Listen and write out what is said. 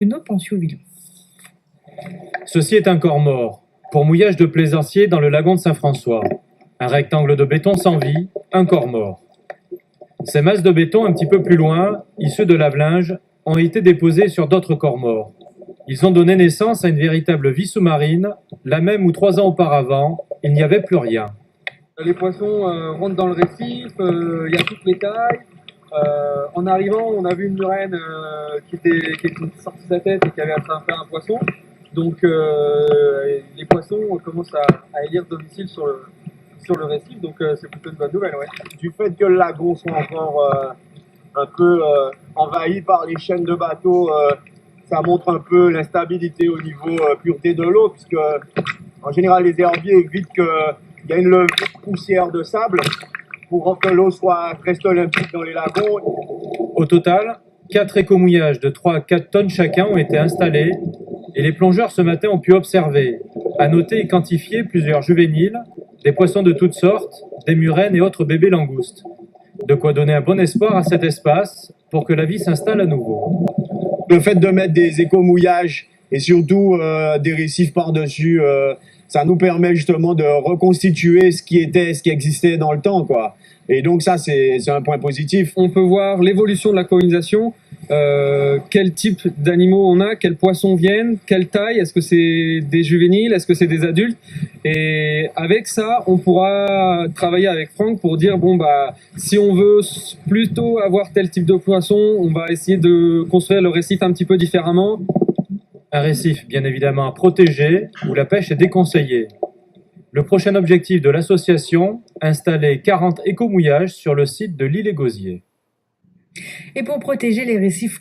Bruno Pontiouville. Ceci est un corps mort, pour mouillage de plaisanciers dans le lagon de Saint-François. Un rectangle de béton sans vie, un corps mort. Ces masses de béton un petit peu plus loin, issues de lave-linge, ont été déposées sur d'autres corps morts. Ils ont donné naissance à une véritable vie sous-marine, la même où 3 ans auparavant, il n'y avait plus rien. Les poissons rentrent dans le récif, il y a toutes les tailles. En arrivant, on a vu une murène qui était sortie de sa tête et qui avait attrapé un poisson. Donc les poissons commencent à élire domicile sur le récif, donc c'est plutôt une bonne nouvelle. Ouais. Du fait que le lagon soit encore un peu envahi par les chaînes de bateaux, ça montre un peu l'instabilité au niveau pureté de l'eau, puisque en général les herbiers évitent qu'il y ait une levée de poussière de sable pour que l'eau reste limpide dans les lagons. Au total, 4 écomouillages de 3 à 4 tonnes chacun ont été installés et les plongeurs ce matin ont pu observer, à noter et quantifier plusieurs juvéniles, des poissons de toutes sortes, des murènes et autres bébés langoustes. De quoi donner un bon espoir à cet espace pour que la vie s'installe à nouveau. Le fait de mettre des écomouillages et surtout des récifs par-dessus, ça nous permet justement de reconstituer ce qui existait dans le temps, quoi. Et donc ça, c'est un point positif. On peut voir l'évolution de la colonisation, quel type d'animaux on a, quels poissons viennent, quelle taille, est-ce que c'est des juvéniles, est-ce que c'est des adultes. Et avec ça, on pourra travailler avec Franck pour dire, bon bah, si on veut plutôt avoir tel type de poisson, on va essayer de construire le récif un petit peu différemment. Un récif bien évidemment à protéger, où la pêche est déconseillée. Le prochain objectif de l'association, installer 40 écomouillages sur le site de l'île et Gosier. Et pour protéger les récifs